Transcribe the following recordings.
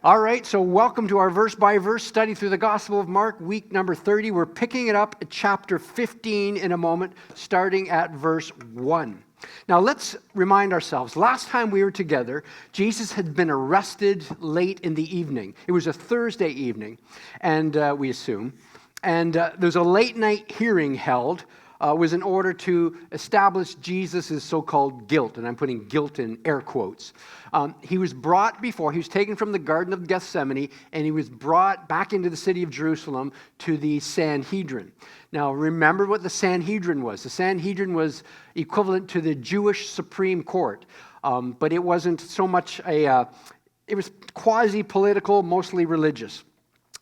All right, so welcome to our verse-by-verse study through the Gospel of Mark, week number 30. We're picking it up at chapter 15 in a moment, starting at verse 1. Now, let's remind ourselves, last time we were together, Jesus had been arrested late in the evening. It was a Thursday evening, and we assume. And there's a late-night hearing held, was in order to establish Jesus' so-called guilt, and I'm putting guilt in air quotes. He was brought before, he was taken from the Garden of Gethsemane, and he was brought back into the city of Jerusalem to the Sanhedrin. Now, remember what the Sanhedrin was. The Sanhedrin was equivalent to the Jewish Supreme Court, but it wasn't so much it was quasi-political, mostly religious.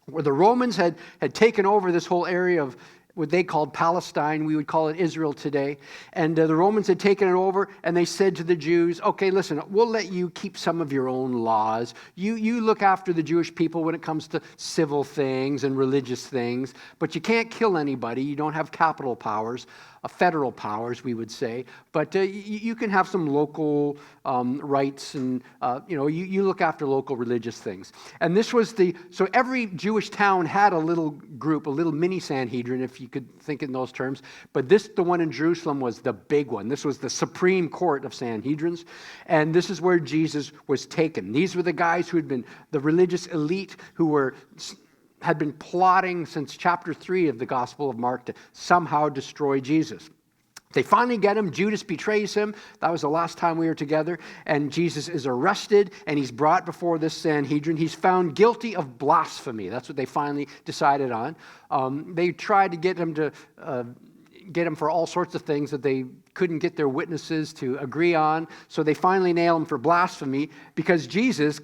Where the Romans had taken over this whole area of what they called Palestine, we would call it Israel today. And the Romans had taken it over, and they said to the Jews, okay, listen, we'll let you keep some of your own laws. You look after the Jewish people when it comes to civil things and religious things, but you can't kill anybody. You don't have capital powers, federal powers, we would say. But you can have some local rights, and you look after local religious things. And this was so every Jewish town had a little group, a little mini Sanhedrin, if you could think in those terms. But the one in Jerusalem was the big one. This was the Supreme Court of Sanhedrins. And this is where Jesus was taken. These were the guys who had been the religious elite who had been plotting since chapter 3 of the Gospel of Mark to somehow destroy Jesus. They finally get him. Judas betrays him. That was the last time we were together. And Jesus is arrested, and he's brought before this Sanhedrin. He's found guilty of blasphemy. That's what they finally decided on. They tried to get him for all sorts of things that they couldn't get their witnesses to agree on. So they finally nail him for blasphemy because Jesus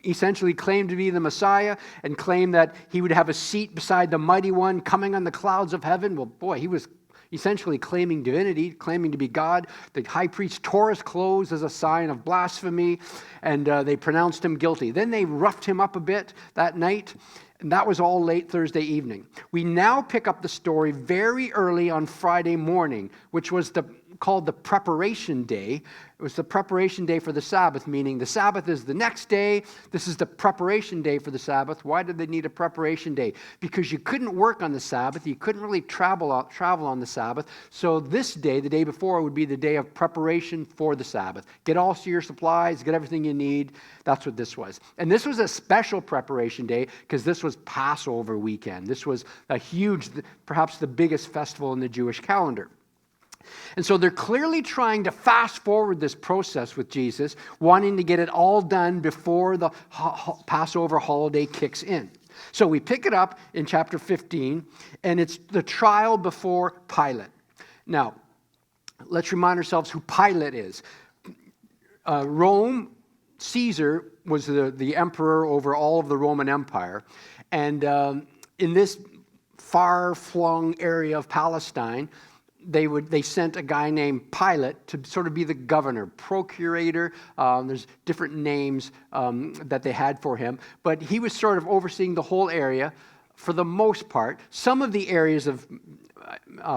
essentially claimed to be the Messiah and claimed that he would have a seat beside the Mighty One coming on the clouds of heaven. Well, boy, he was essentially claiming divinity, claiming to be God. The high priest tore his clothes as a sign of blasphemy, and they pronounced him guilty. Then they roughed him up a bit that night, and that was all late Thursday evening. We now pick up the story very early on Friday morning, which was called the preparation day. It was the preparation day for the Sabbath, meaning the Sabbath is the next day. This is the preparation day for the Sabbath. Why did they need a preparation day? Because you couldn't work on the Sabbath. You couldn't really travel on the Sabbath. So this day, the day before, would be the day of preparation for the Sabbath. Get all your supplies, get everything you need. That's what this was. And this was a special preparation day because this was Passover weekend. This was a huge, perhaps the biggest festival in the Jewish calendar. And so they're clearly trying to fast forward this process with Jesus, wanting to get it all done before the Passover holiday kicks in. So we pick it up in chapter 15, and it's the trial before Pilate. Now, let's remind ourselves who Pilate is. Rome, Caesar was the emperor over all of the Roman Empire. And in this far-flung area of Palestine, they sent a guy named Pilate to sort of be the governor, procurator. There's different names that they had for him. But he was sort of overseeing the whole area for the most part. Some of the areas of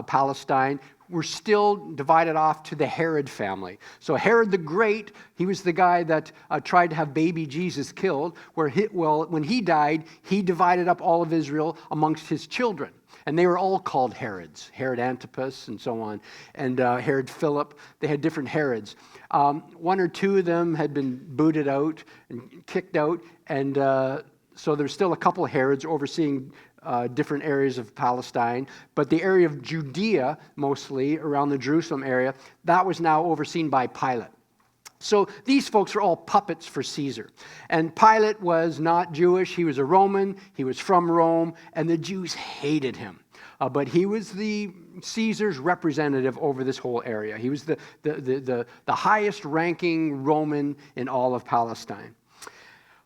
Palestine were still divided off to the Herod family. So Herod the Great, he was the guy that tried to have baby Jesus killed. When he died, he divided up all of Israel amongst his children. And they were all called Herods, Herod Antipas and so on, and Herod Philip. They had different Herods. One or two of them had been booted out and kicked out, and so there's still a couple of Herods overseeing different areas of Palestine. But the area of Judea, mostly around the Jerusalem area, that was now overseen by Pilate. So these folks are all puppets for Caesar. And Pilate was not Jewish. He was a Roman. He was from Rome. And the Jews hated him. But he was the Caesar's representative over this whole area. He was the highest ranking Roman in all of Palestine.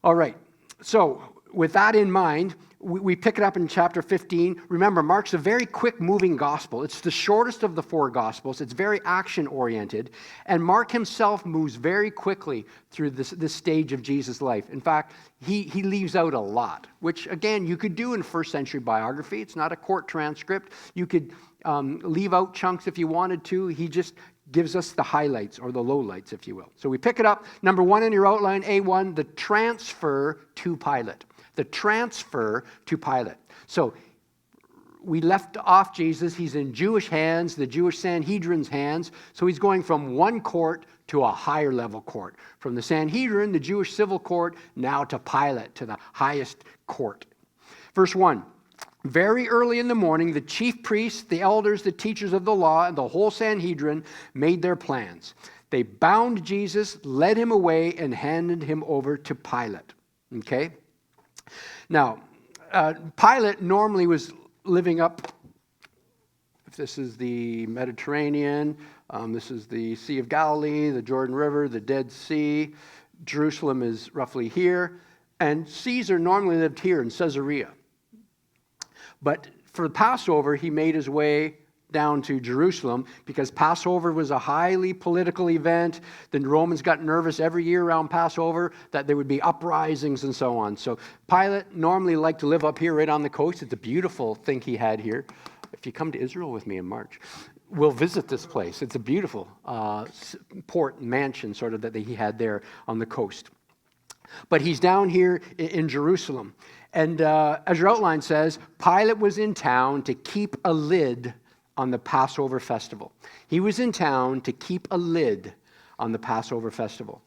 All right. So with that in mind, we pick it up in chapter 15. Remember, Mark's a very quick-moving gospel. It's the shortest of the four gospels. It's very action-oriented. And Mark himself moves very quickly through this stage of Jesus' life. In fact, he leaves out a lot, which, again, you could do in first-century biography. It's not a court transcript. You could leave out chunks if you wanted to. He just gives us the highlights or the lowlights, if you will. So we pick it up. Number 1 in your outline, A1, the transfer to Pilate. The transfer to Pilate. So we left off Jesus. He's in Jewish hands, the Jewish Sanhedrin's hands. So he's going from one court to a higher level court. From the Sanhedrin, the Jewish civil court, now to Pilate, to the highest court. Verse 1. Very early in the morning, the chief priests, the elders, the teachers of the law, and the whole Sanhedrin made their plans. They bound Jesus, led him away, and handed him over to Pilate. Okay? Now, Pilate normally was living up, if this is the Mediterranean, this is the Sea of Galilee, the Jordan River, the Dead Sea. Jerusalem is roughly here. And Caesar normally lived here in Caesarea. But for the Passover, he made his way down to Jerusalem because Passover was a highly political event. The Romans got nervous every year around Passover that there would be uprisings and so on. So Pilate normally liked to live up here right on the coast. It's a beautiful thing he had here. If you come to Israel with me in March, we'll visit this place. It's a beautiful port mansion sort of that he had there on the coast. But he's down here in Jerusalem. And as your outline says, Pilate was in town to keep a lid on the Passover festival. He was in town to keep a lid on the Passover festival.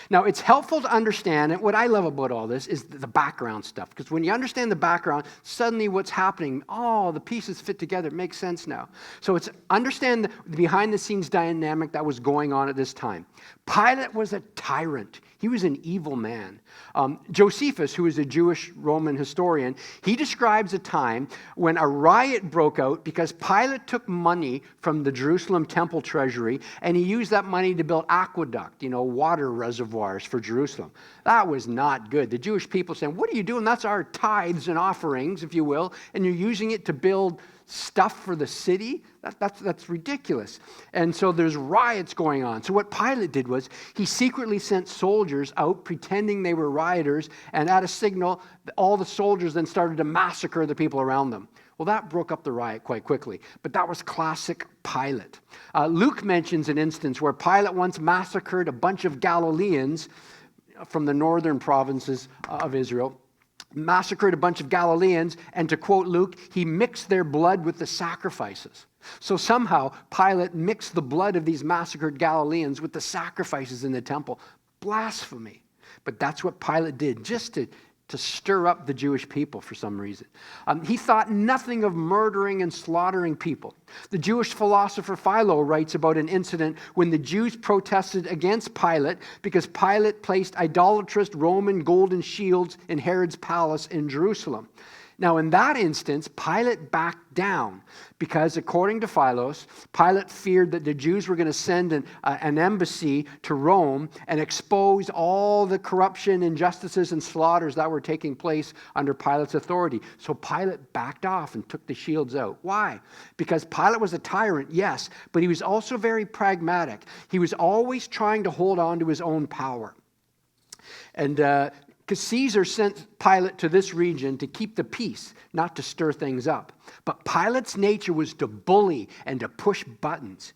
Now, it's helpful to understand, and what I love about all this is the background stuff. Because when you understand the background, suddenly what's happening, the pieces fit together. It makes sense now. So it's understand the behind-the-scenes dynamic that was going on at this time. Pilate was a tyrant. He was an evil man. Josephus, who is a Jewish Roman historian, he describes a time when a riot broke out because Pilate took money from the Jerusalem temple treasury and he used that money to build aqueduct, water reservoirs for Jerusalem. That was not good. The Jewish people saying, what are you doing? That's our tithes and offerings, if you will, and you're using it to build stuff for the city? That's ridiculous. And so there's riots going on. So what Pilate did was he secretly sent soldiers out pretending they were rioters, and at a signal, all the soldiers then started to massacre the people around them. Well, that broke up the riot quite quickly, but that was classic Pilate. Luke mentions an instance where Pilate once massacred a bunch of Galileans from the northern provinces of Israel. Massacred a bunch of Galileans, and to quote Luke, he mixed their blood with the sacrifices. So somehow Pilate mixed the blood of these massacred Galileans with the sacrifices in the temple. Blasphemy. But that's what Pilate did, just to stir up the Jewish people for some reason. He thought nothing of murdering and slaughtering people. The Jewish philosopher Philo writes about an incident when the Jews protested against Pilate because Pilate placed idolatrous Roman golden shields in Herod's palace in Jerusalem. Now, in that instance, Pilate backed down because, according to Philos, Pilate feared that the Jews were going to send an embassy to Rome and expose all the corruption, injustices, and slaughters that were taking place under Pilate's authority. So Pilate backed off and took the shields out. Why? Because Pilate was a tyrant, yes, but he was also very pragmatic. He was always trying to hold on to his own power. And because Caesar sent Pilate to this region to keep the peace, not to stir things up. But Pilate's nature was to bully and to push buttons.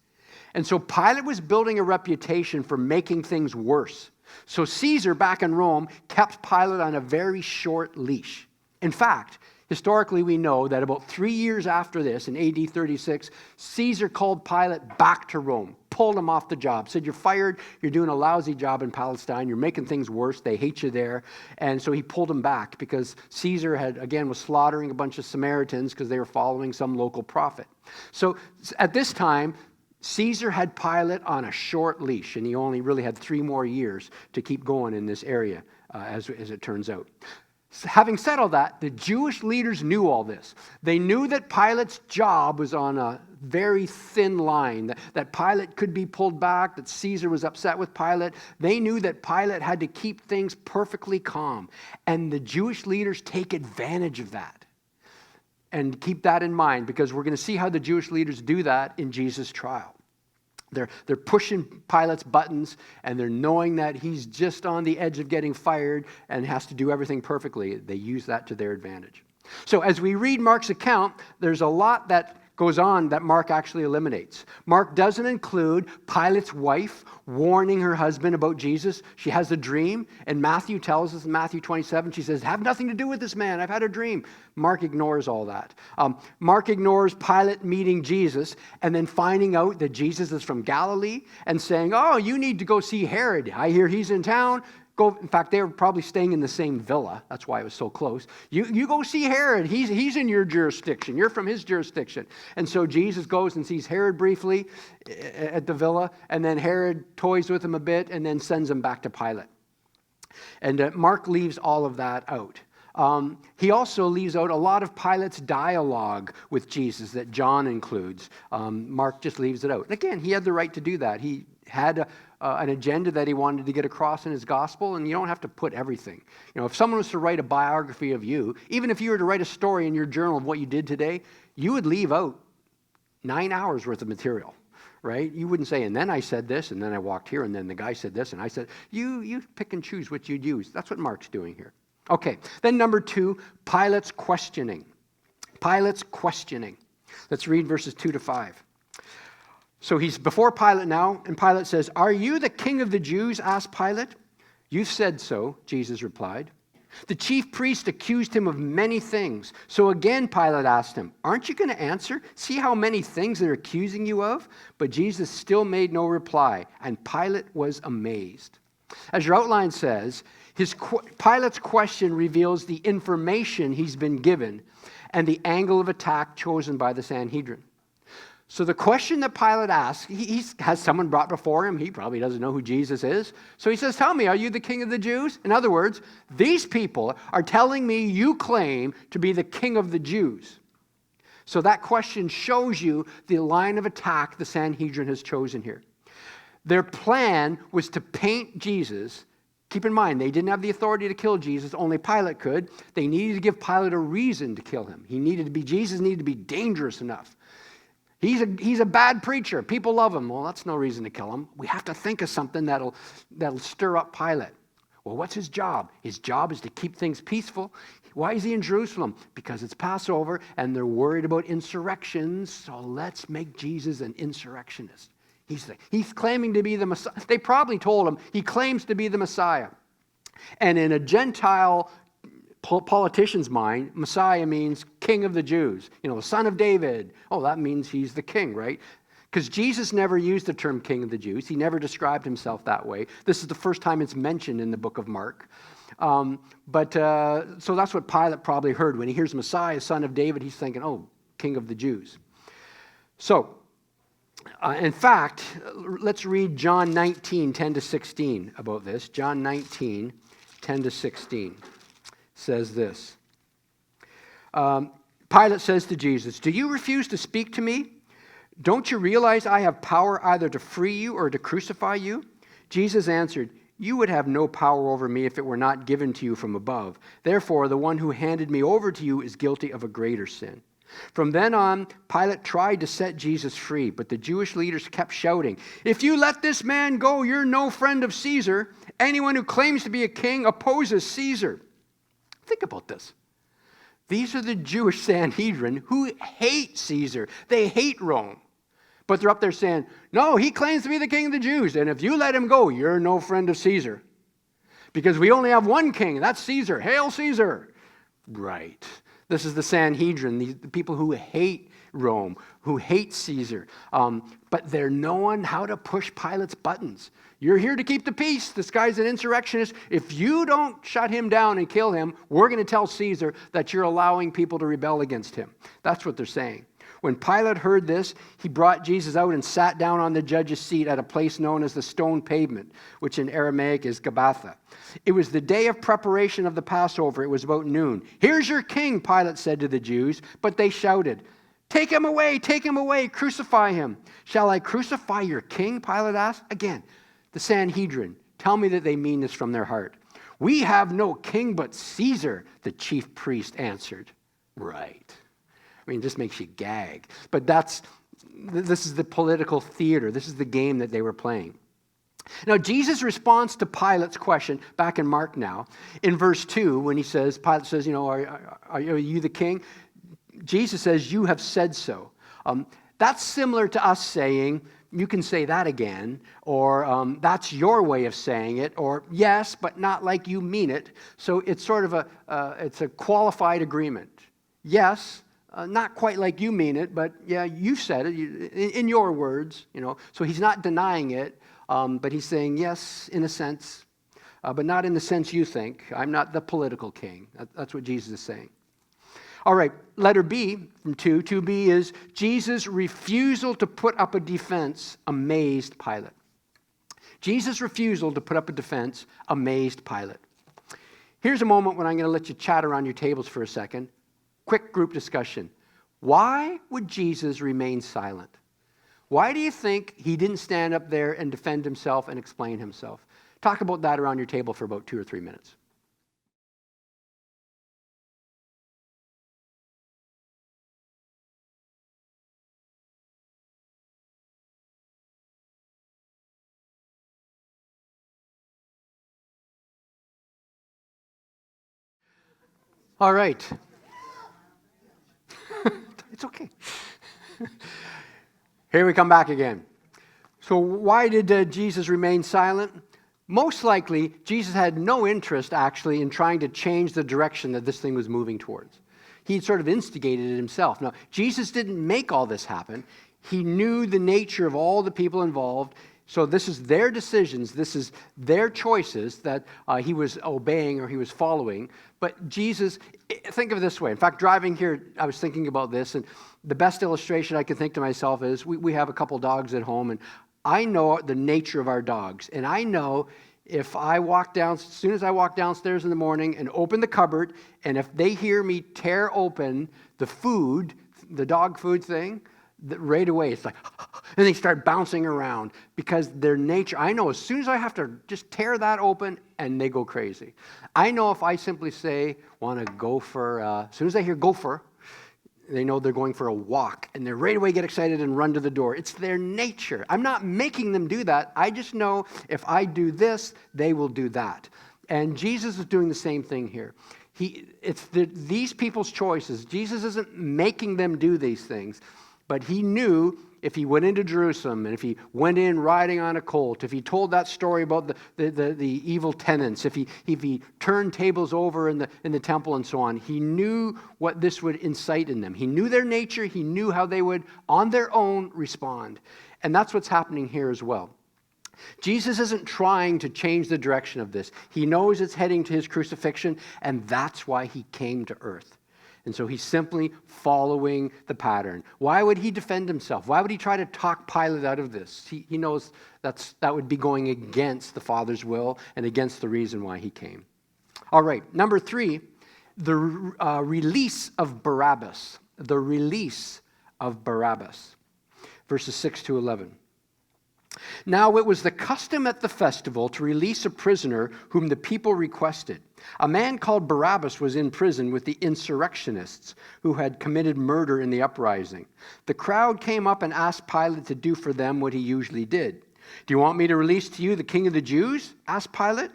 And so Pilate was building a reputation for making things worse. So Caesar, back in Rome, kept Pilate on a very short leash. In fact, historically we know that about 3 years after this, in AD 36, Caesar called Pilate back to Rome, pulled him off the job, said, you're fired, you're doing a lousy job in Palestine, you're making things worse, they hate you there. And so he pulled him back because Caesar was slaughtering a bunch of Samaritans because they were following some local prophet. So at this time, Caesar had Pilate on a short leash, and he only really had 3 more years to keep going in this area, as it turns out. Having said all that, the Jewish leaders knew all this. They knew that Pilate's job was on a very thin line, that Pilate could be pulled back, that Caesar was upset with Pilate. They knew that Pilate had to keep things perfectly calm. And the Jewish leaders take advantage of that. And keep that in mind, because we're going to see how the Jewish leaders do that in Jesus' trial. They're pushing Pilate's buttons, and they're knowing that he's just on the edge of getting fired and has to do everything perfectly. They use that to their advantage. So as we read Mark's account, there's a lot that goes on that Mark actually eliminates. Mark doesn't include Pilate's wife warning her husband about Jesus. She has a dream, and Matthew tells us in Matthew 27, she says, have nothing to do with this man. I've had a dream. Mark ignores all that. Mark ignores Pilate meeting Jesus and then finding out that Jesus is from Galilee and saying, oh, you need to go see Herod. I hear he's in town. Go. In fact, they were probably staying in the same villa. That's why it was so close. You go see Herod. He's in your jurisdiction. You're from his jurisdiction. And so Jesus goes and sees Herod briefly at the villa, and then Herod toys with him a bit and then sends him back to Pilate. And Mark leaves all of that out. He also leaves out a lot of Pilate's dialogue with Jesus that John includes. Mark just leaves it out. And again, he had the right to do that. He had an agenda that he wanted to get across in his gospel, and you don't have to put everything. You know, if someone was to write a biography of you, even if you were to write a story in your journal of what you did today, you would leave out 9 hours worth of material, right? You wouldn't say, and then I said this, and then I walked here, and then the guy said this, and I said, you pick and choose what you'd use. That's what Mark's doing here. Okay, then number 2, Pilate's questioning. Pilate's questioning. Let's read verses 2 to 5. So he's before Pilate now, and Pilate says, are you the king of the Jews? Asked Pilate. You've said so, Jesus replied. The chief priest accused him of many things. So again, Pilate asked him, aren't you going to answer? See how many things they're accusing you of? But Jesus still made no reply, and Pilate was amazed. As your outline says, Pilate's question reveals the information he's been given and the angle of attack chosen by the Sanhedrin. So the question that Pilate asks, he has someone brought before him. He probably doesn't know who Jesus is. So he says, tell me, are you the king of the Jews? In other words, these people are telling me you claim to be the king of the Jews. So that question shows you the line of attack the Sanhedrin has chosen here. Their plan was to paint Jesus. Keep in mind, they didn't have the authority to kill Jesus. Only Pilate could. They needed to give Pilate a reason to kill him. Jesus needed to be dangerous enough. He's a bad preacher. People love him. Well, that's no reason to kill him. We have to think of something that'll stir up Pilate. Well, what's his job? His job is to keep things peaceful. Why is he in Jerusalem? Because it's Passover, and they're worried about insurrections. So let's make Jesus an insurrectionist. He's claiming to be the Messiah. They probably told him he claims to be the Messiah. And in a Gentile politician's mind, Messiah means king of the Jews. You know, son of David. Oh, that means he's the king, right? Because Jesus never used the term king of the Jews. He never described himself that way. This is the first time it's mentioned in the book of Mark. So that's what Pilate probably heard. When he hears Messiah, son of David, he's thinking, oh, king of the Jews. So, in fact, let's read John 19, 10 to 16 about this. John 19, 10 to 16 says this. Pilate says to Jesus, do you refuse to speak to me? Don't you realize I have power either to free you or to crucify you? Jesus answered, you would have no power over me if it were not given to you from above. Therefore, the one who handed me over to you is guilty of a greater sin. From then on, Pilate tried to set Jesus free, but the Jewish leaders kept shouting, if you let this man go, you're no friend of Caesar. Anyone who claims to be a king opposes Caesar. Think about this. These are the Jewish Sanhedrin who hate Caesar. They hate Rome. But they're up there saying, no, he claims to be the king of the Jews, and if you let him go, you're no friend of Caesar. Because we only have one king, that's Caesar. Hail Caesar. Right. This is the Sanhedrin, the people who hate Rome, who hate Caesar. But they're knowing how to push Pilate's buttons. You're here to keep the peace. This guy's an insurrectionist. If you don't shut him down and kill him, we're going to tell Caesar that you're allowing people to rebel against him. That's what they're saying. When Pilate heard this, he brought Jesus out and sat down on the judge's seat at a place known as the Stone Pavement, which in Aramaic is Gabbatha. It was the day of preparation of the Passover. It was about noon. Here's your king, Pilate said to the Jews, but they shouted, take him away, crucify him. Shall I crucify your king? Pilate asked. Again, the Sanhedrin tell me that they mean this from their heart. We have no king but Caesar, the chief priest answered. Right. I mean, it just makes you gag. But this is the political theater. This is the game that they were playing. Now, Jesus' response to Pilate's question, back in Mark now, in verse 2, when Pilate says, are you the king? Jesus says, you have said so. That's similar to us saying, you can say that again, or that's your way of saying it, or yes, but not like you mean it. So it's sort of it's a qualified agreement. Yes, not quite like you mean it, but yeah, you said it in your words, So he's not denying it, but he's saying yes, in a sense, but not in the sense you think. I'm not the political king. That's what Jesus is saying. All right, letter B from 2. 2B is Jesus' refusal to put up a defense amazed Pilate. Jesus' refusal to put up a defense amazed Pilate. Here's a moment when I'm going to let you chat around your tables for a second. Quick group discussion. Why would Jesus remain silent? Why do you think he didn't stand up there and defend himself and explain himself? Talk about that around your table for about 2 or 3 minutes. All right. It's okay. Here we come back again. So why did Jesus remain silent? Most likely, Jesus had no interest, actually, in trying to change the direction that this thing was moving towards. He sort of instigated it himself. Now, Jesus didn't make all this happen. He knew the nature of all the people involved. So this is their decisions, this is their choices that he was obeying or he was following. But Jesus, think of it this way. In fact, driving here, I was thinking about this, and the best illustration I can think to myself is we have a couple dogs at home, and I know the nature of our dogs. And I know if I walk down, as soon as I walk downstairs in the morning and open the cupboard, and if they hear me tear open the food, the dog food thing, right away it's like, and they start bouncing around because their nature, I know as soon as I have to just tear that open and they go crazy. I know if I simply say, want to go for, as soon as they hear go for, they know they're going for a walk and they right away get excited and run to the door. It's their nature. I'm not making them do that. I just know if I do this, they will do that. And Jesus is doing the same thing here. It's these people's choices. Jesus isn't making them do these things. But he knew if he went into Jerusalem and if he went in riding on a colt, if he told that story about the evil tenants, if he turned tables over in the temple and so on, he knew what this would incite in them. He knew their nature. He knew how they would, on their own, respond. And that's what's happening here as well. Jesus isn't trying to change the direction of this. He knows it's heading to his crucifixion, and that's why he came to earth. And so he's simply following the pattern. Why would he defend himself? Why would he try to talk Pilate out of this? He knows that would be going against the Father's will and against the reason why he came. All right, number 3, the release of Barabbas. The release of Barabbas. Verses 6 to 11. Now it was the custom at the festival to release a prisoner whom the people requested. A man called Barabbas was in prison with the insurrectionists who had committed murder in the uprising. The crowd came up and asked Pilate to do for them what he usually did. Do you want me to release to you the king of the Jews? Asked Pilate,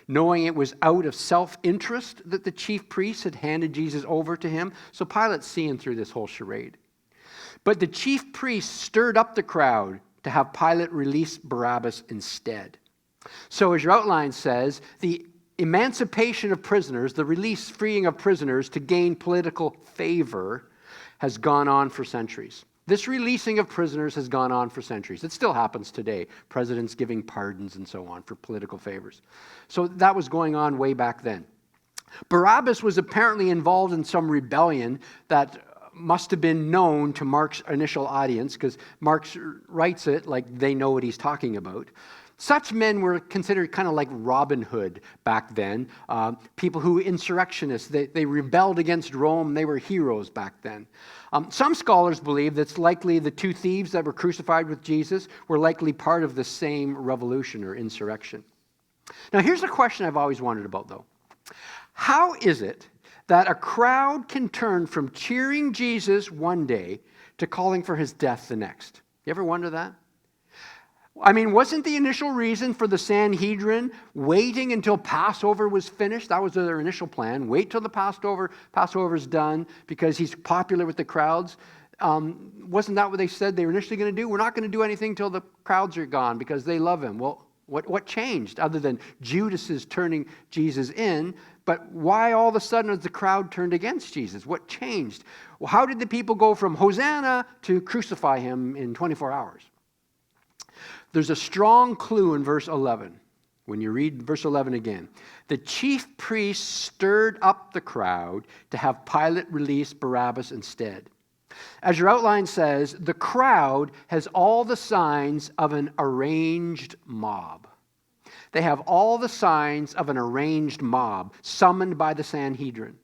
knowing it was out of self-interest that the chief priests had handed Jesus over to him. So Pilate's seeing through this whole charade. But the chief priests stirred up the crowd to have Pilate release Barabbas instead. So as your outline says, the emancipation of prisoners, the freeing of prisoners to gain political favor has gone on for centuries. This releasing of prisoners has gone on for centuries. It still happens today. Presidents giving pardons and so on for political favors. So that was going on way back then. Barabbas was apparently involved in some rebellion that must have been known to Mark's initial audience, because Mark writes it like they know what he's talking about. Such men were considered kind of like Robin Hood back then. People who insurrectionists, they rebelled against Rome. They were heroes back then. Some scholars believe that it's likely the 2 thieves that were crucified with Jesus were likely part of the same revolution or insurrection. Now here's a question I've always wondered about though. How is it that a crowd can turn from cheering Jesus one day to calling for his death the next? You ever wonder that? I mean, wasn't the initial reason for the Sanhedrin waiting until Passover was finished? That was their initial plan. Wait till the Passover's done because he's popular with the crowds. Wasn't that what they said they were initially going to do? We're not going to do anything till the crowds are gone because they love him. Well, what changed other than Judas is turning Jesus in? But why all of a sudden has the crowd turned against Jesus? What changed? Well, how did the people go from Hosanna to crucify him in 24 hours? There's a strong clue in verse 11. When you read verse 11 again, the chief priests stirred up the crowd to have Pilate release Barabbas instead. As your outline says, the crowd has all the signs of an arranged mob. They have all the signs of an arranged mob summoned by the Sanhedrin.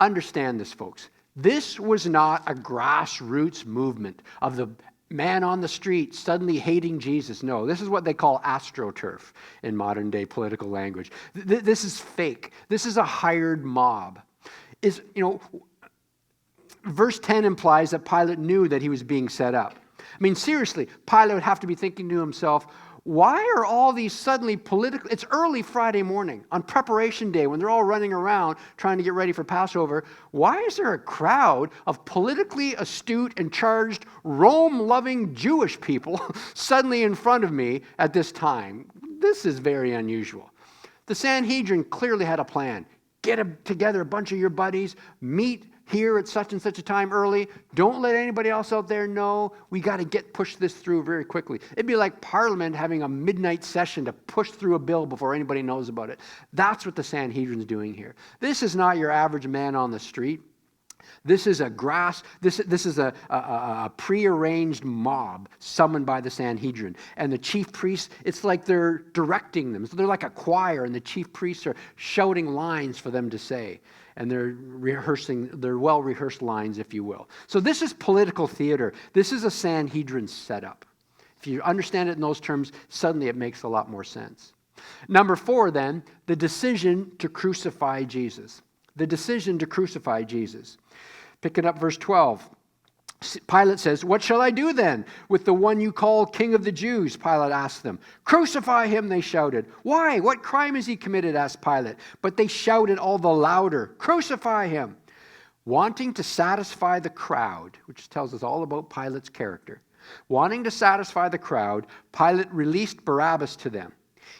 Understand this, folks. This was not a grassroots movement of the man on the street suddenly hating Jesus. No, this is what they call astroturf in modern day political language. This is fake. This is a hired mob. Verse 10 implies that Pilate knew that he was being set up. I mean, seriously, Pilate would have to be thinking to himself, why are all these suddenly political? It's early Friday morning on preparation day when they're all running around trying to get ready for Passover. Why is there a crowd of politically astute and charged Rome-loving Jewish people suddenly in front of me at this time? This is very unusual. The Sanhedrin clearly had a plan. Get together a bunch of your buddies, meet here at such and such a time early. Don't let anybody else out there know. We got to push this through very quickly. It'd be like Parliament having a midnight session to push through a bill before anybody knows about it. That's what the Sanhedrin's doing here. This is not your average man on the street. This is a prearranged mob summoned by the Sanhedrin. And the chief priests, it's like they're directing them. So they're like a choir, and the chief priests are shouting lines for them to say. And they're rehearsing, they're well-rehearsed lines, if you will. So this is political theater. This is a Sanhedrin setup. If you understand it in those terms, suddenly it makes a lot more sense. Number 4, then, the decision to crucify Jesus. The decision to crucify Jesus. Picking up verse 12. Pilate says, "What shall I do then with the one you call King of the Jews?" Pilate asked them. "Crucify him," they shouted. "Why? What crime has he committed?" asked Pilate. But they shouted all the louder, "Crucify him." Wanting to satisfy the crowd, which tells us all about Pilate's character. Wanting to satisfy the crowd, Pilate released Barabbas to them.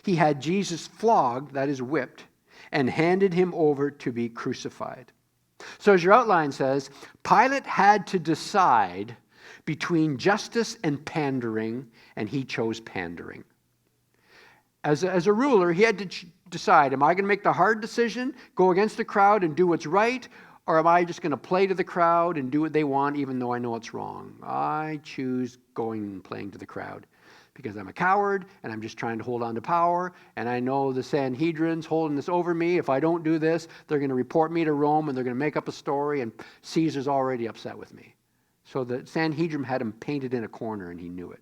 He had Jesus flogged, that is whipped, and handed him over to be crucified. So as your outline says, Pilate had to decide between justice and pandering, and he chose pandering. As a ruler, he had to decide, am I going to make the hard decision, go against the crowd and do what's right, or am I just going to play to the crowd and do what they want even though I know it's wrong? I choose going and playing to the crowd because I'm a coward and I'm just trying to hold on to power, and I know the Sanhedrin's holding this over me. If I don't do this, they're going to report me to Rome and they're going to make up a story, and Caesar's already upset with me. So the Sanhedrin had him painted in a corner, and he knew it.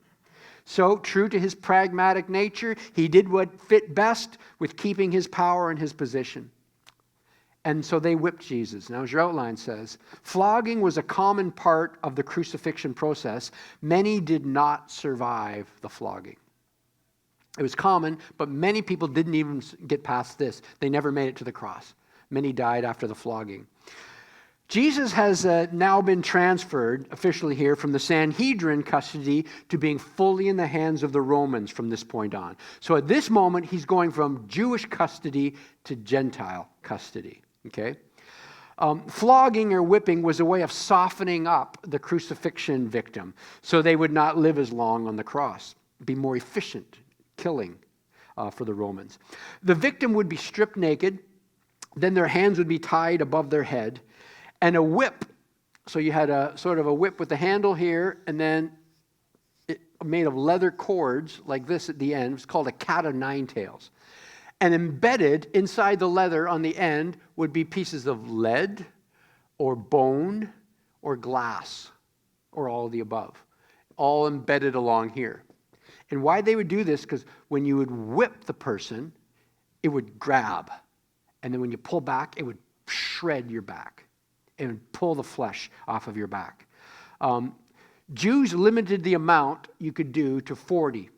So, true to his pragmatic nature, he did what fit best with keeping his power and his position. And so they whipped Jesus. Now, as your outline says, flogging was a common part of the crucifixion process. Many did not survive the flogging. It was common, but many people didn't even get past this. They never made it to the cross. Many died after the flogging. Jesus has now been transferred officially here from the Sanhedrin custody to being fully in the hands of the Romans from this point on. So at this moment, he's going from Jewish custody to Gentile custody. Okay? Flogging or whipping was a way of softening up the crucifixion victim so they would not live as long on the cross, be more efficient killing for the Romans. The victim would be stripped naked, then their hands would be tied above their head, and a whip, so you had a sort of a whip with the handle here, and then it made of leather cords like this at the end. It's called a cat o' nine tails. And embedded inside the leather on the end would be pieces of lead or bone or glass or all of the above, all embedded along here. And why they would do this, because when you would whip the person, it would grab. And then when you pull back, it would shred your back. It would pull the flesh off of your back. Jews limited the amount you could do to 40.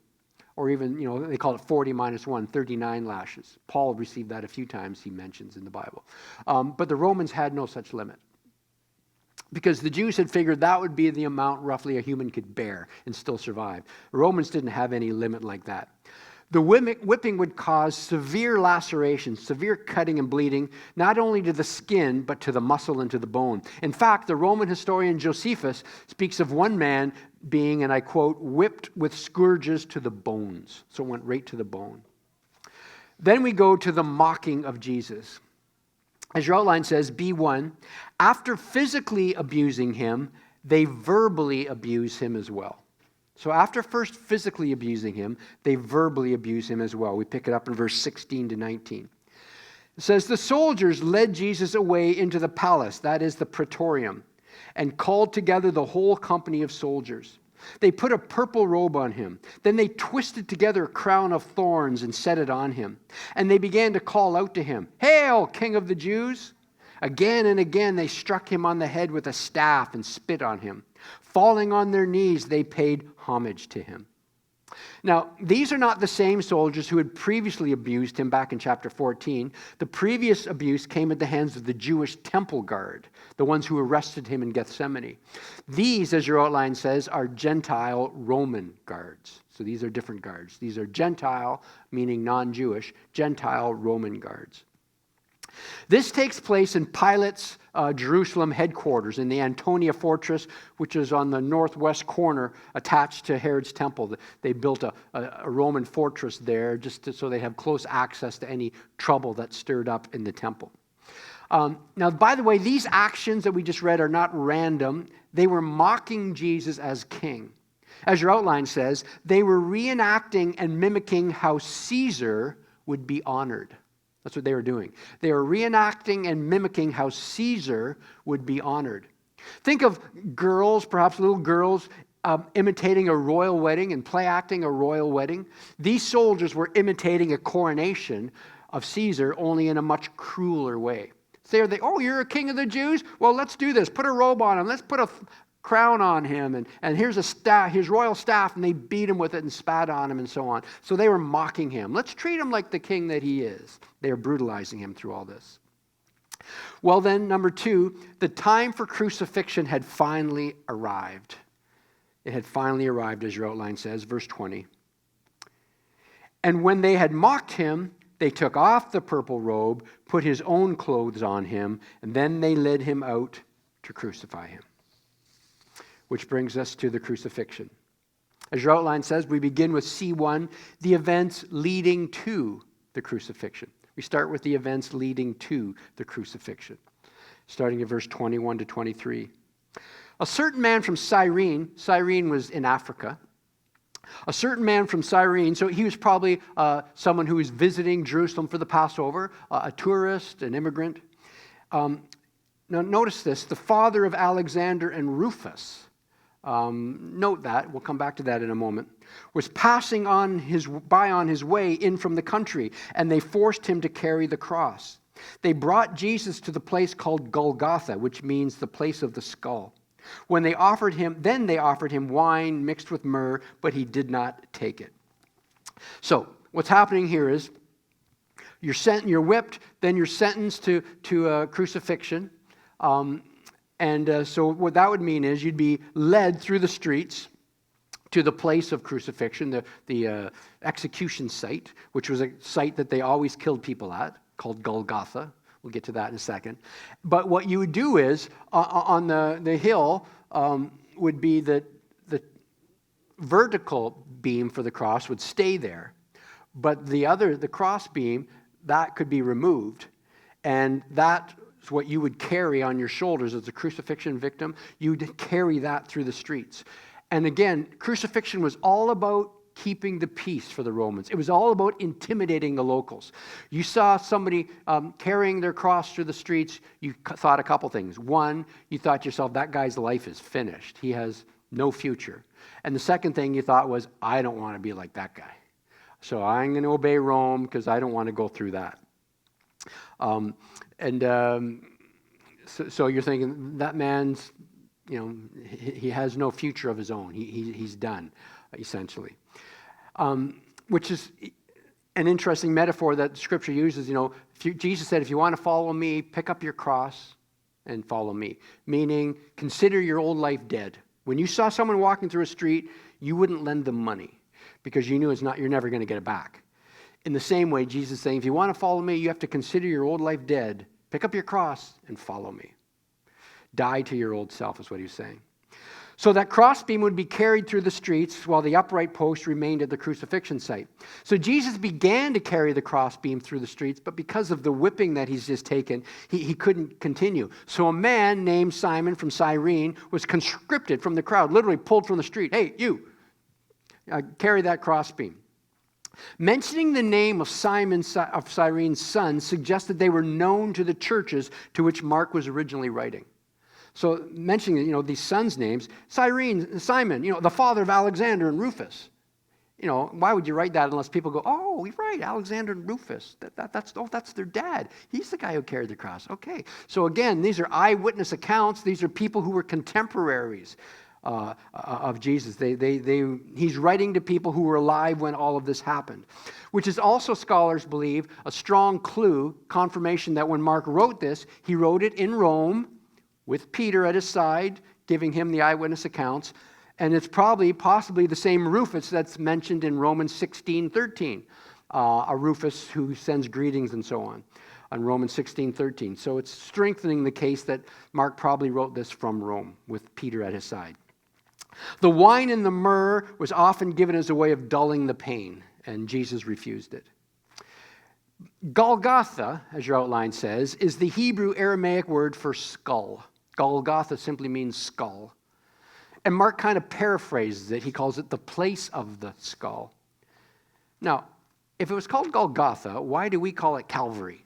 Or even, they call it 40 minus 1, 39 lashes. Paul received that a few times, he mentions in the Bible. But the Romans had no such limit. because the Jews had figured that would be the amount roughly a human could bear and still survive. The Romans didn't have any limit like that. The whipping would cause severe lacerations, severe cutting and bleeding, not only to the skin, but to the muscle and to the bone. In fact, the Roman historian Josephus speaks of one man being, and I quote, whipped with scourges to the bones. So it went right to the bone. Then we go to the mocking of Jesus. As your outline says, B1, after physically abusing him, they verbally abuse him as well. So after first physically abusing him, they verbally abuse him as well. We pick it up in verse 16 to 19. It says, the soldiers led Jesus away into the palace, that is the praetorium, and called together the whole company of soldiers. They put a purple robe on him. Then they twisted together a crown of thorns and set it on him. And they began to call out to him, "Hail, King of the Jews!" Again and again they struck him on the head with a staff and spit on him. Falling on their knees, they paid homage to him. Now, these are not the same soldiers who had previously abused him back in chapter 14. The previous abuse came at the hands of the Jewish temple guard, the ones who arrested him in Gethsemane. These, as your outline says, are Gentile Roman guards. So these are different guards. These are Gentile, meaning non-Jewish, Gentile Roman guards. This takes place in Pilate's Jerusalem headquarters in the Antonia fortress, which is on the northwest corner attached to Herod's temple. They built a Roman fortress there just so they have close access to any trouble that stirred up in the temple. Now, by the way, these actions that we just read are not random. They were mocking Jesus as king. As your outline says, they were reenacting and mimicking how Caesar would be honored. That's what they were doing. They were reenacting and mimicking how Caesar would be honored. Think of girls, perhaps little girls, imitating a royal wedding and play acting a royal wedding. These soldiers were imitating a coronation of Caesar, only in a much crueler way. So oh, you're a king of the Jews? Well, let's do this. Put a robe on him. Let's put a crown on him, and here's a staff, his royal staff, and they beat him with it and spat on him and so on. So they were mocking him. Let's treat him like the king that he is. They are brutalizing him through all this. Well then, number 2, the time for crucifixion had finally arrived. It had finally arrived, as your outline says, verse 20. And when they had mocked him, they took off the purple robe, put his own clothes on him, and then they led him out to crucify him. Which brings us to the crucifixion. As your outline says, we begin with C1, the events leading to the crucifixion. We start with the events leading to the crucifixion, starting at verse 21 to 23. A certain man from Cyrene was in Africa. A certain man from Cyrene, so he was probably someone who was visiting Jerusalem for the Passover, a tourist, an immigrant. Now notice this, the father of Alexander and Rufus. Note that, we'll come back to that in a moment, was passing on his way in from the country, and they forced him to carry the cross. They brought Jesus to the place called Golgotha, which means the place of the skull. Then they offered him wine mixed with myrrh, but he did not take it. So, what's happening here is, you're whipped, then you're sentenced to crucifixion. So what that would mean is you'd be led through the streets to the place of crucifixion, the execution site, which was a site that they always killed people at, called Golgotha. We'll get to that in a second. But what you would do is, on the hill would be the vertical beam for the cross would stay there. But the cross beam, that could be removed. And that is what you would carry on your shoulders as a crucifixion victim. You'd carry that through the streets. And again, crucifixion was all about keeping the peace for the Romans. It was all about intimidating the locals. You saw somebody carrying their cross through the streets, you thought a couple things. One, you thought to yourself, that guy's life is finished. He has no future. And the second thing you thought was, I don't want to be like that guy. So I'm going to obey Rome because I don't want to go through that. So you're thinking, that man's, he has no future of his own. He's done, essentially. Which is an interesting metaphor that Scripture uses. Jesus said, if you want to follow me, pick up your cross and follow me. Meaning, consider your old life dead. When you saw someone walking through a street, you wouldn't lend them money because you knew you're never going to get it back. In the same way, Jesus is saying, if you want to follow me, you have to consider your old life dead. Pick up your cross and follow me. Die to your old self is what he's saying. So that crossbeam would be carried through the streets while the upright post remained at the crucifixion site. So Jesus began to carry the crossbeam through the streets, but because of the whipping that he's just taken, he couldn't continue. So a man named Simon from Cyrene was conscripted from the crowd, literally pulled from the street. Hey, you, carry that crossbeam. Mentioning the name of Simon of Cyrene's son suggested they were known to the churches to which Mark was originally writing. So mentioning, these sons' names, Cyrene, Simon, the father of Alexander and Rufus. Why would you write that unless people go, oh, you're right, Alexander and Rufus. That's their dad. He's the guy who carried the cross. Okay. So again, these are eyewitness accounts. These are people who were contemporaries of Jesus. He's writing to people who were alive when all of this happened, which is also, scholars believe, a strong clue, confirmation that when Mark wrote this, he wrote it in Rome, with Peter at his side, giving him the eyewitness accounts. And it's possibly the same Rufus that's mentioned in Romans 16:13, a Rufus who sends greetings and so on Romans 16:13. So it's strengthening the case that Mark probably wrote this from Rome, with Peter at his side. The wine and the myrrh was often given as a way of dulling the pain, and Jesus refused it. Golgotha, as your outline says, is the Hebrew Aramaic word for skull. Golgotha simply means skull. And Mark kind of paraphrases it. He calls it the place of the skull. Now, if it was called Golgotha, why do we call it Calvary?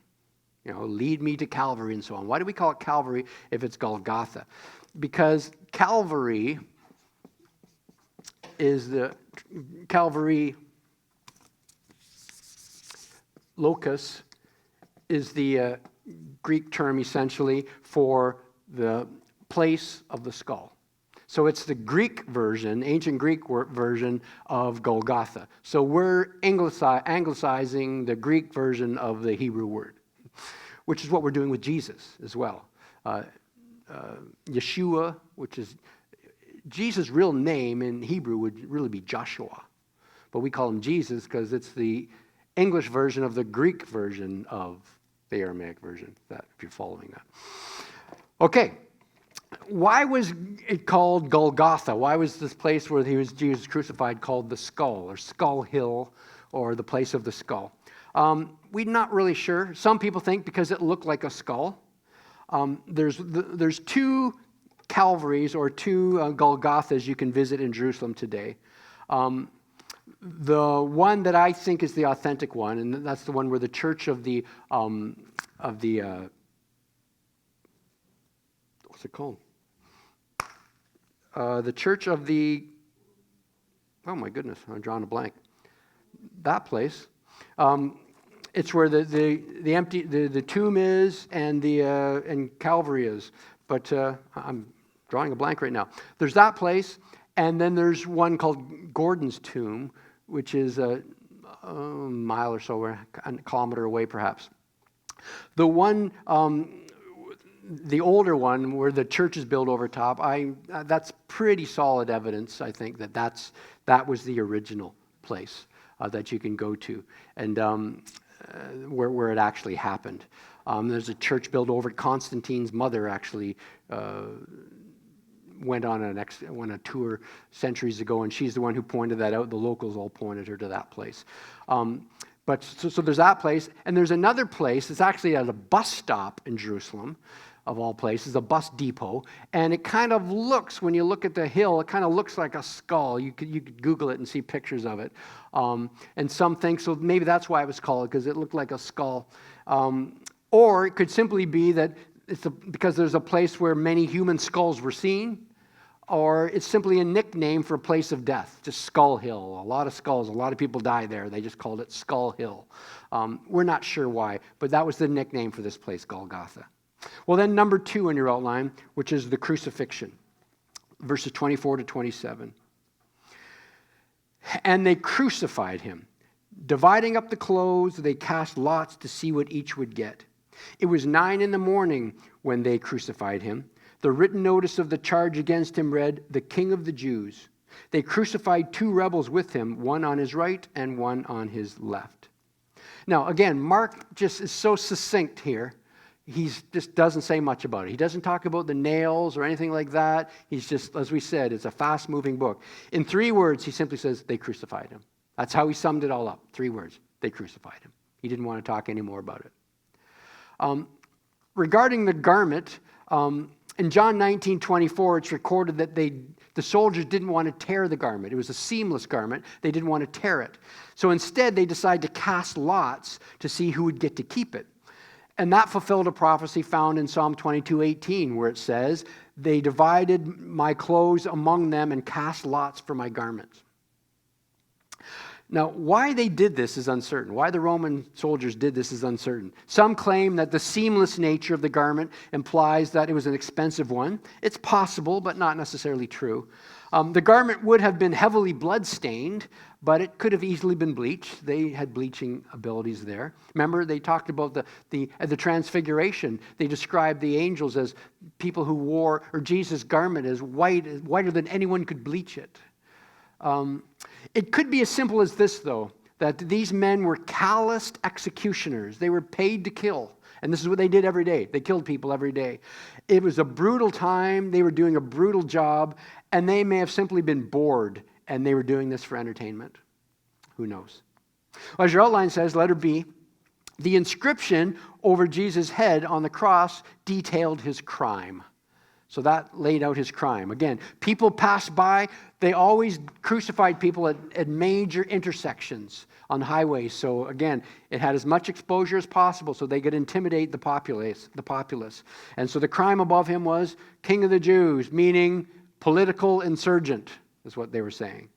Lead me to Calvary and so on. Why do we call it Calvary if it's Golgotha? Because Calvary is the Calvary locus is the Greek term essentially for the place of the skull. So it's the Greek version, ancient Greek version of Golgotha. So we're anglicizing the Greek version of the Hebrew word, which is what we're doing with Jesus as well. Yeshua, which is Jesus' real name in Hebrew would really be Joshua. But we call him Jesus because it's the English version of the Greek version of the Aramaic version, if you're following that. Okay, why was it called Golgotha? Why was this place where Jesus crucified called the skull, or Skull Hill, or the place of the skull? We're not really sure. Some people think because it looked like a skull. There's two Calvaries or two Golgothas you can visit in Jerusalem today. The one that I think is the authentic one, and that's the one where the church of the what's it called? The church of the, oh my goodness, I'm drawing a blank. That place. It's where the tomb is and Calvary is. But I'm drawing a blank right now. There's that place, and then there's one called Gordon's Tomb, which is a mile or so, or a kilometer away perhaps. The one, the older one where the church is built over top, that's pretty solid evidence, I think, that was the original place that you can go to, and where it actually happened. There's a church built over it. Constantine's mother actually went on a tour centuries ago, and she's the one who pointed that out. The locals all pointed her to that place. But there's that place, and there's another place. It's actually at a bus stop in Jerusalem, of all places, a bus depot, and it kind of looks, when you look at the hill, it kind of looks like a skull. You could Google it and see pictures of it. And some think, so maybe that's why it was called, because it looked like a skull. Or it could simply be that because there's a place where many human skulls were seen, or it's simply a nickname for a place of death, just Skull Hill. A lot of skulls, a lot of people die there. They just called it Skull Hill. We're not sure why, but that was the nickname for this place, Golgotha. Well, then number 2 in your outline, which is the crucifixion, verses 24 to 27. And they crucified him. Dividing up the clothes, they cast lots to see what each would get. It was 9 a.m. when they crucified him. The written notice of the charge against him read, "The King of the Jews." They crucified 2 rebels with him, one on his right and one on his left. Now, again, Mark just is so succinct here. He just doesn't say much about it. He doesn't talk about the nails or anything like that. He's just, as we said, it's a fast-moving book. In 3 words, he simply says, they crucified him. That's how he summed it all up. 3 words, they crucified him. He didn't want to talk any more about it. Regarding the garment, in John 19:24, it's recorded that the soldiers didn't want to tear the garment. It was a seamless garment. They didn't want to tear it. So instead, they decided to cast lots to see who would get to keep it. And that fulfilled a prophecy found in Psalm 22:18, where it says, "They divided my clothes among them and cast lots for my garments." Now, why they did this is uncertain. Why the Roman soldiers did this is uncertain. Some claim that the seamless nature of the garment implies that it was an expensive one. It's possible, but not necessarily true. The garment would have been heavily blood-stained, but it could have easily been bleached. They had bleaching abilities there. Remember, they talked about the transfiguration. They described the angels as people who wore, or Jesus' garment as whiter than anyone could bleach it. It could be as simple as this, though, that these men were calloused executioners. They were paid to kill. And this is what they did every day. They killed people every day. It was a brutal time. They were doing a brutal job. And they may have simply been bored. And they were doing this for entertainment. Who knows? Well, as your outline says, letter B, the inscription over Jesus' head on the cross detailed his crime. So that laid out his crime. Again, people passed by. They always crucified people at major intersections on highways. So again, it had as much exposure as possible so they could intimidate the populace. And so the crime above him was King of the Jews, meaning political insurgent, is what they were saying.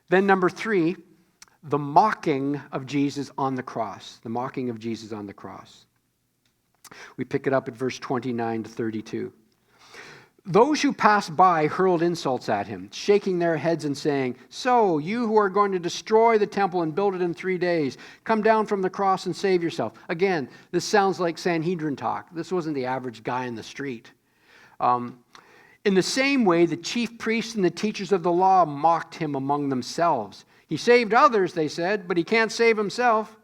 Then number 3, the mocking of Jesus on the cross. The mocking of Jesus on the cross. We pick it up at verse 29 to 32. Those who passed by hurled insults at him, shaking their heads and saying, "So, you who are going to destroy the temple and build it in 3 days, come down from the cross and save yourself." Again, this sounds like Sanhedrin talk. This wasn't the average guy in the street. In the same way, the chief priests and the teachers of the law mocked him among themselves. "He saved others," they said, "but he can't save himself.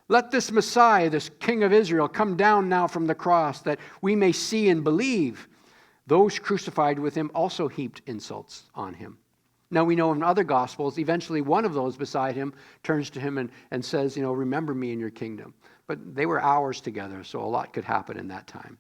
Let this Messiah, this King of Israel, come down now from the cross that we may see and believe." Those crucified with him also heaped insults on him. Now we know in other Gospels, eventually one of those beside him turns to him and says, "Remember me in your kingdom." But they were hours together, so a lot could happen in that time.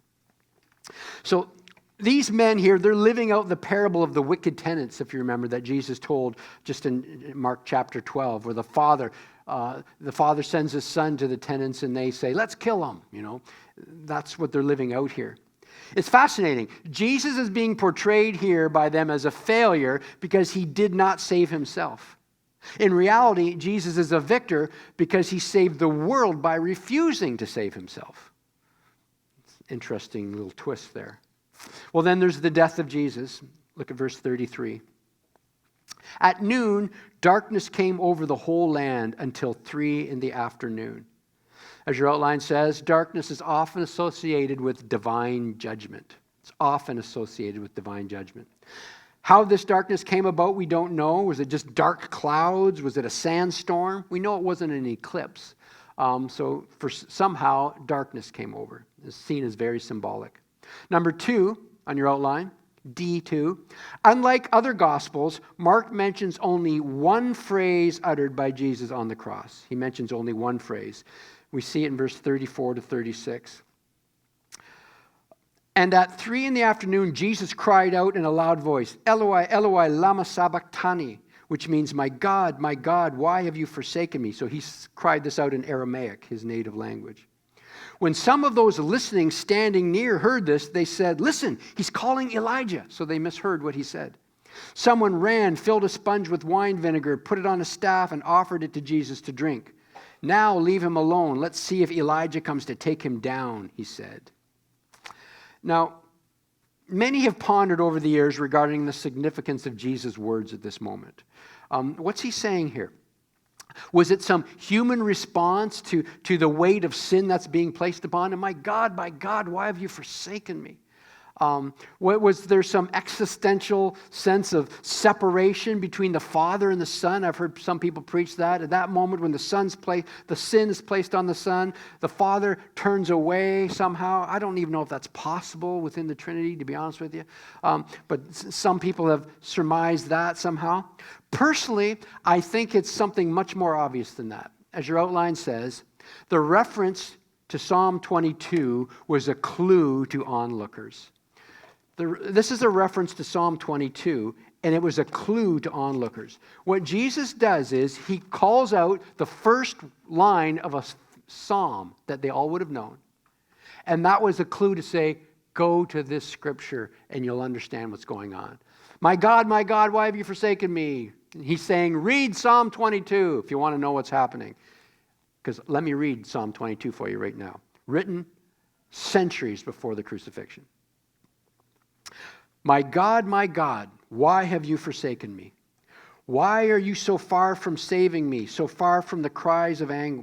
So these men here, they're living out the parable of the wicked tenants, if you remember, that Jesus told just in Mark chapter 12, where the father sends his son to the tenants and they say, "Let's kill him." That's what they're living out here. It's fascinating. Jesus is being portrayed here by them as a failure because he did not save himself. In reality, Jesus is a victor because he saved the world by refusing to save himself. Interesting little twist there. Well, then there's the death of Jesus. Look at verse 33. At noon, darkness came over the whole land until 3 p.m. As your outline says, darkness is often associated with divine judgment. It's often associated with divine judgment. How this darkness came about, we don't know. Was it just dark clouds? Was it a sandstorm? We know it wasn't an eclipse. So somehow, darkness came over. It's seen as very symbolic. Number 2 on your outline, D2. Unlike other Gospels, Mark mentions only one phrase uttered by Jesus on the cross. He mentions only one phrase. We see it in verse 34 to 36. "And at 3 p.m, Jesus cried out in a loud voice, 'Eloi, Eloi, lama sabachthani,' which means, my God, why have you forsaken me?" So he cried this out in Aramaic, his native language. When some of those listening, standing near, heard this, they said, "Listen, he's calling Elijah." So they misheard what he said. Someone ran, filled a sponge with wine vinegar, put it on a staff, and offered it to Jesus to drink. "Now leave him alone. Let's see if Elijah comes to take him down," he said. Now, many have pondered over the years regarding the significance of Jesus' words at this moment. What's he saying here? Was it some human response to the weight of sin that's being placed upon him? My God, why have you forsaken me? Was there some existential sense of separation between the Father and the Son? I've heard some people preach that. At that moment when the sin is placed on the Son, the Father turns away somehow. I don't even know if that's possible within the Trinity, to be honest with you. But some people have surmised that somehow. Personally, I think it's something much more obvious than that. As your outline says, the reference to Psalm 22 was a clue to onlookers. This is a reference to Psalm 22, and it was a clue to onlookers. What Jesus does is he calls out the first line of a psalm that they all would have known. And that was a clue to say, go to this scripture and you'll understand what's going on. My God, why have you forsaken me? He's saying, read Psalm 22 if you want to know what's happening. Because let me read Psalm 22 for you right now. Written centuries before the crucifixion. My God, why have you forsaken me? Why are you so far from saving me, so far from the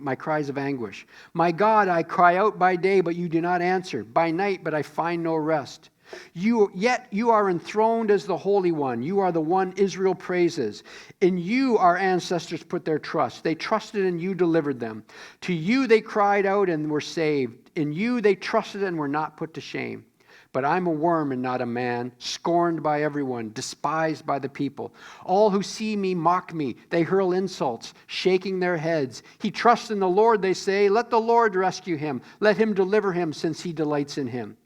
my cries of anguish? My God, I cry out by day, but you do not answer. By night, but I find no rest. Yet you are enthroned as the Holy One. You are the one Israel praises. In you our ancestors put their trust. They trusted and you delivered them. To you they cried out and were saved. In you they trusted and were not put to shame. But I'm a worm and not a man, scorned by everyone, despised by the people. All who see me mock me. They hurl insults, shaking their heads. He trusts in the Lord, they say. Let the Lord rescue him. Let him deliver him, since he delights in him.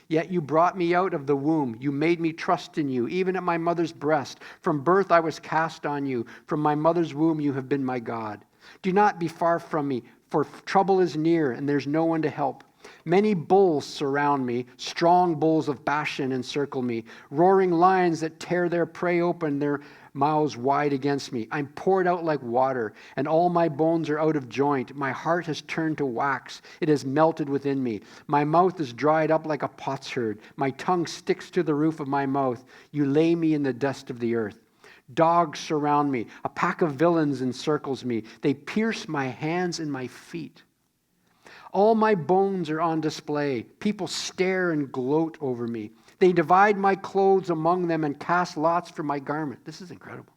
Yet you brought me out of the womb. You made me trust in you, even at my mother's breast. From birth I was cast on you. From my mother's womb you have been my God. Do not be far from me, for trouble is near, and there's no one to help. Many bulls surround me, strong bulls of Bashan encircle me, roaring lions that tear their prey open, their mouths wide against me. I'm poured out like water, and all my bones are out of joint. My heart has turned to wax. It has melted within me. My mouth is dried up like a potsherd. My tongue sticks to the roof of my mouth. You lay me in the dust of the earth. Dogs surround me. A pack of villains encircles me. They pierce my hands and my feet. All my bones are on display. People stare and gloat over me. They divide my clothes among them and cast lots for my garment. This is incredible.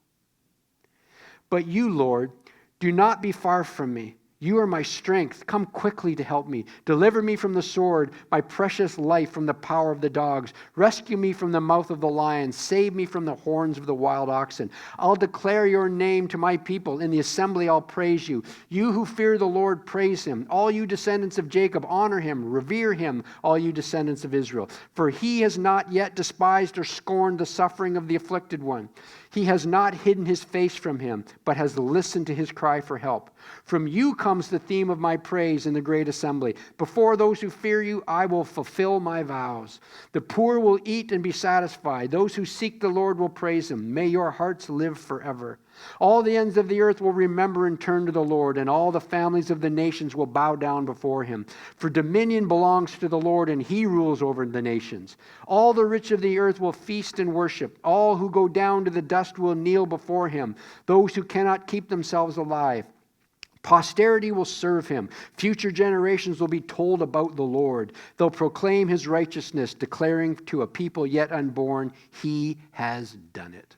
But you, Lord, do not be far from me. You are my strength. Come quickly to help me. Deliver me from the sword, my precious life from the power of the dogs. Rescue me from the mouth of the lion. Save me from the horns of the wild oxen. I'll declare your name to my people. In the assembly I'll praise you. You who fear the Lord, praise him. All you descendants of Jacob, honor him. Revere him, all you descendants of Israel. For he has not yet despised or scorned the suffering of the afflicted one. He has not hidden his face from him, but has listened to his cry for help. From you comes the theme of my praise in the great assembly. Before those who fear you, I will fulfill my vows. The poor will eat and be satisfied. Those who seek the Lord will praise him. May your hearts live forever. All the ends of the earth will remember and turn to the Lord, and all the families of the nations will bow down before him. For dominion belongs to the Lord, and he rules over the nations. All the rich of the earth will feast and worship. All who go down to the dust will kneel before him, those who cannot keep themselves alive. Posterity will serve him. Future generations will be told about the Lord. They'll proclaim his righteousness, declaring to a people yet unborn, he has done it.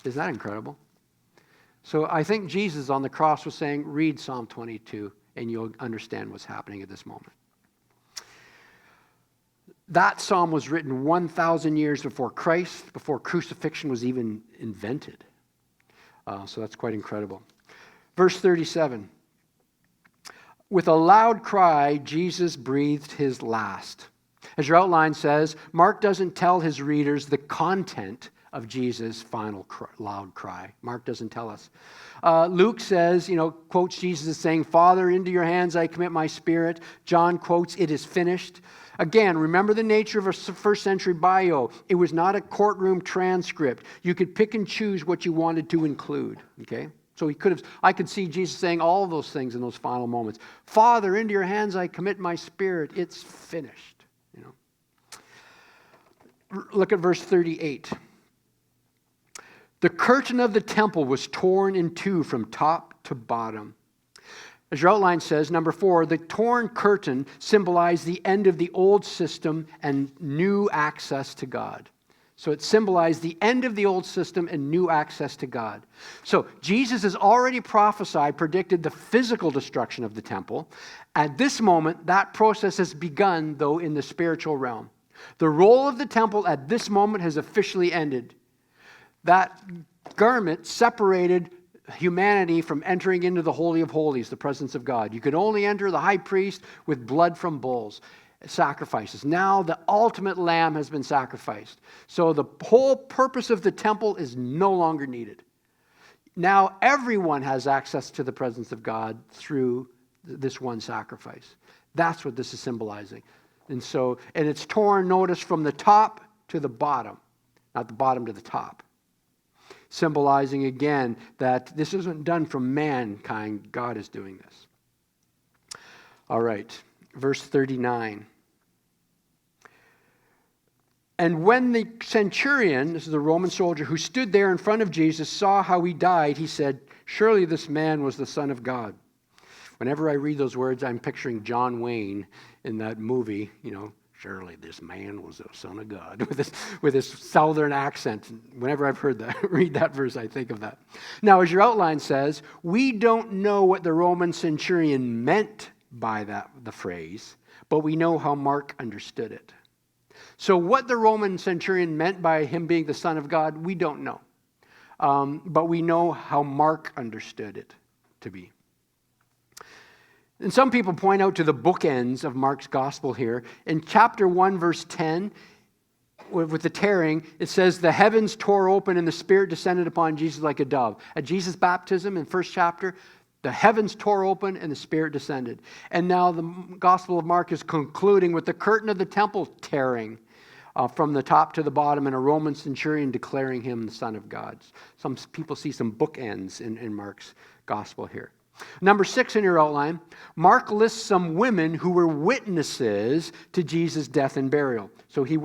Isn't that incredible? So I think Jesus on the cross was saying, read Psalm 22 and you'll understand what's happening at this moment. That psalm was written 1,000 years before Christ, before crucifixion was even invented. So that's quite incredible. Verse 37. With a loud cry, Jesus breathed his last. As your outline says, Mark doesn't tell his readers the content of Jesus' final loud cry. Mark doesn't tell us. Luke says, quotes Jesus as saying, Father, into your hands I commit my spirit. John quotes, it is finished. Again, remember the nature of a first century bio. It was not a courtroom transcript. You could pick and choose what you wanted to include. Okay? So I could see Jesus saying all of those things in those final moments. Father, into your hands I commit my spirit. It's finished. Look at verse 38. The curtain of the temple was torn in two from top to bottom. As your outline says, number 4, the torn curtain symbolized the end of the old system and new access to God. So it symbolized the end of the old system and new access to God. So Jesus has already prophesied, predicted the physical destruction of the temple. At this moment, that process has begun, though, in the spiritual realm. The role of the temple at this moment has officially ended. That garment separated humanity from entering into the Holy of Holies, the presence of God. You could only enter the high priest with blood from bulls. Sacrifices. Now the ultimate lamb has been sacrificed. So the whole purpose of the temple is no longer needed. Now everyone has access to the presence of God through this one sacrifice. That's what this is symbolizing. And it's torn, notice, from the top to the bottom, not the bottom to the top. Symbolizing again that this isn't done from mankind. God is doing this. All right. Verse 39. And when the centurion, this is the Roman soldier who stood there in front of Jesus, saw how he died, he said, "Surely this man was the Son of God." Whenever I read those words, I'm picturing John Wayne in that movie, "Surely this man was the Son of God," with this southern accent. Whenever I've heard that, read that verse, I think of that. Now, as your outline says, we don't know what the Roman centurion meant by the phrase, but we know how Mark understood it. So what the Roman centurion meant by him being the Son of God, we don't know. But we know how Mark understood it to be. And some people point out to the bookends of Mark's gospel here. In chapter 1, verse 10, with the tearing, it says, the heavens tore open and the Spirit descended upon Jesus like a dove. At Jesus' baptism in first chapter, the heavens tore open and the Spirit descended. And now the Gospel of Mark is concluding with the curtain of the temple tearing from the top to the bottom and a Roman centurion declaring him the Son of God. Some people see some bookends in Mark's Gospel here. Number 6 in your outline, Mark lists some women who were witnesses to Jesus' death and burial. So he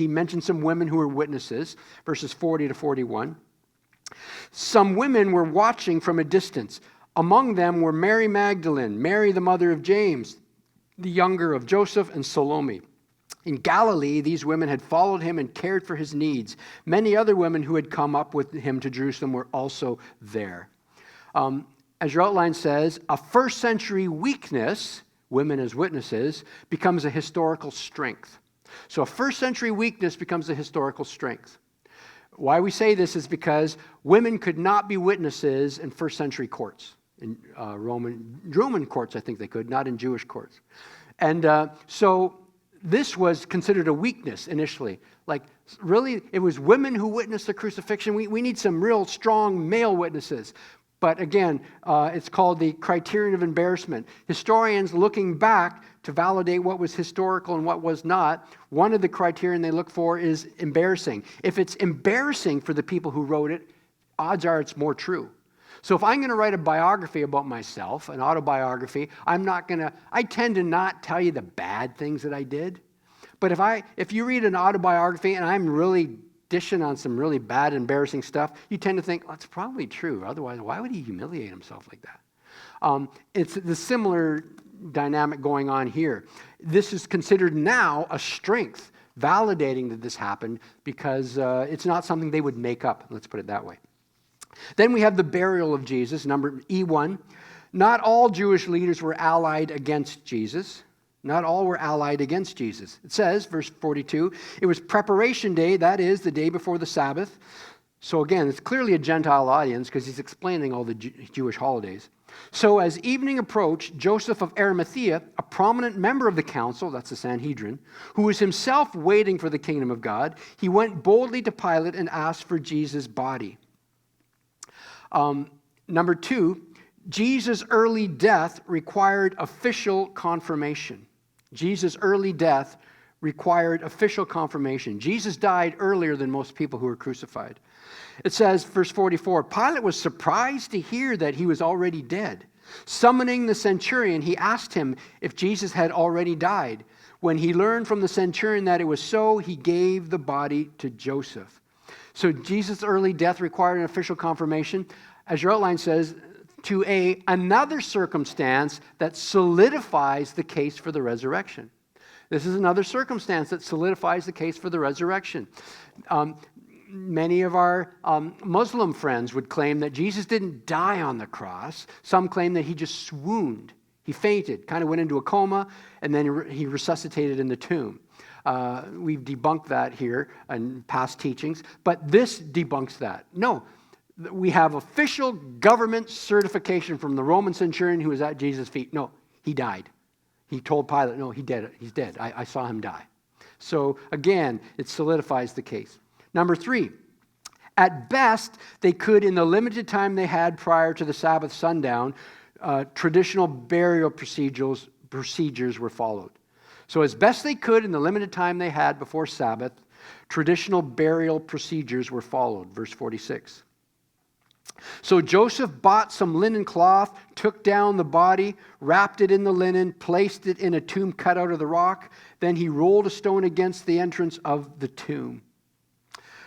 mentioned some women who were witnesses, verses 40 to 41. Some women were watching from a distance. Among them were Mary Magdalene, Mary the mother of James, the younger of Joseph, and Salome. In Galilee, these women had followed him and cared for his needs. Many other women who had come up with him to Jerusalem were also there. As your outline says, a first century weakness, women as witnesses, becomes a historical strength. So a first century weakness becomes a historical strength. Why we say this is because women could not be witnesses in first century courts. In Roman courts, I think they could, not in Jewish courts. And so this was considered a weakness initially. Like, really, it was women who witnessed the crucifixion. We need some real strong male witnesses. But again, it's called the criterion of embarrassment. Historians looking back to validate what was historical and what was not, one of the criterion they look for is embarrassing. If it's embarrassing for the people who wrote it, odds are it's more true. So if I'm going to write a biography about myself, an autobiography, I tend to not tell you the bad things that I did. But if you read an autobiography and I'm really dishing on some really bad, embarrassing stuff, you tend to think, well, it's probably true. Otherwise, why would he humiliate himself like that? It's the similar dynamic going on here. This is considered now a strength, validating that this happened because it's not something they would make up. Let's put it that way. Then we have the burial of Jesus, number E1. Not all Jewish leaders were allied against Jesus. Not all were allied against Jesus. It says, verse 42, it was preparation day, that is, the day before the Sabbath. So again, it's clearly a Gentile audience because he's explaining all the Jewish holidays. So as evening approached, Joseph of Arimathea, a prominent member of the council, that's the Sanhedrin, who was himself waiting for the kingdom of God, he went boldly to Pilate and asked for Jesus' body. Number 2, Jesus' early death required official confirmation. Jesus' early death required official confirmation. Jesus died earlier than most people who were crucified. It says, verse 44, Pilate was surprised to hear that he was already dead. Summoning the centurion, he asked him if Jesus had already died. When he learned from the centurion that it was so, he gave the body to Joseph. So Jesus' early death required an official confirmation, as your outline says, to another circumstance that solidifies the case for the resurrection. This is another circumstance that solidifies the case for the resurrection. Many of our Muslim friends would claim that Jesus didn't die on the cross. Some claim that he just swooned. He fainted, kind of went into a coma, and then he resuscitated in the tomb. We've debunked that here in past teachings, but this debunks that. No, we have official government certification from the Roman centurion who was at Jesus' feet. No, he died. He told Pilate, no, he's dead. I saw him die. So again, it solidifies the case. Number 3, at best, they could, in the limited time they had prior to the Sabbath sundown, traditional burial procedures were followed. So as best they could, in the limited time they had before Sabbath, traditional burial procedures were followed. Verse 46. So Joseph bought some linen cloth, took down the body, wrapped it in the linen, placed it in a tomb cut out of the rock. Then he rolled a stone against the entrance of the tomb.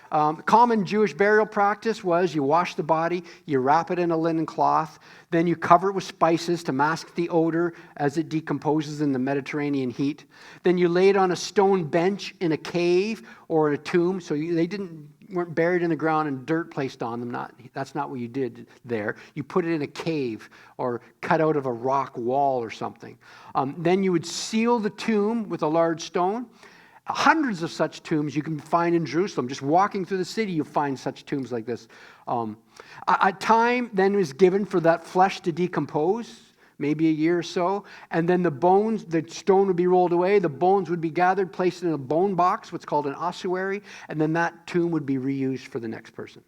Common Jewish burial practice was you wash the body, you wrap it in a linen cloth, then you cover it with spices to mask the odor as it decomposes in the Mediterranean heat. Then you lay it on a stone bench in a cave or in a tomb, so they weren't buried in the ground and dirt placed on them. That's not what you did there. You put it in a cave or cut out of a rock wall or something. Then you would seal the tomb with a large stone. Hundreds of such tombs you can find in Jerusalem. Just walking through the city, you'll find such tombs like this. A time then was given for that flesh to decompose, maybe a year or so, and then the stone would be rolled away, the bones would be gathered, placed in a bone box, what's called an ossuary, and then that tomb would be reused for the next person.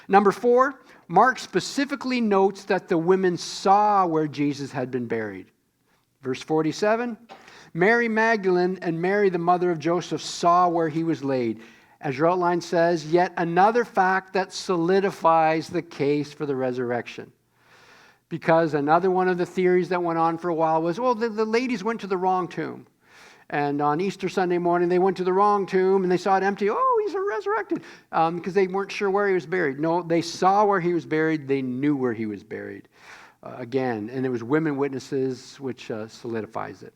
Number 4, Mark specifically notes that the women saw where Jesus had been buried. Verse 47, Mary Magdalene and Mary, the mother of Joseph, saw where he was laid. As your outline says, yet another fact that solidifies the case for the resurrection. Because another one of the theories that went on for a while was, well, the ladies went to the wrong tomb. And on Easter Sunday morning, they went to the wrong tomb and they saw it empty. Oh, he's resurrected. Because they weren't sure where he was buried. No, they saw where he was buried. They knew where he was buried. Again, and it was women witnesses, which solidifies it.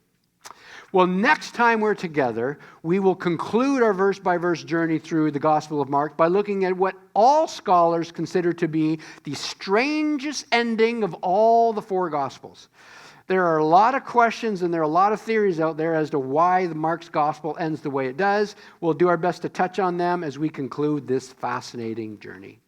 Well, next time we're together, we will conclude our verse-by-verse journey through the Gospel of Mark by looking at what all scholars consider to be the strangest ending of all the 4 Gospels. There are a lot of questions and there are a lot of theories out there as to why the Mark's Gospel ends the way it does. We'll do our best to touch on them as we conclude this fascinating journey.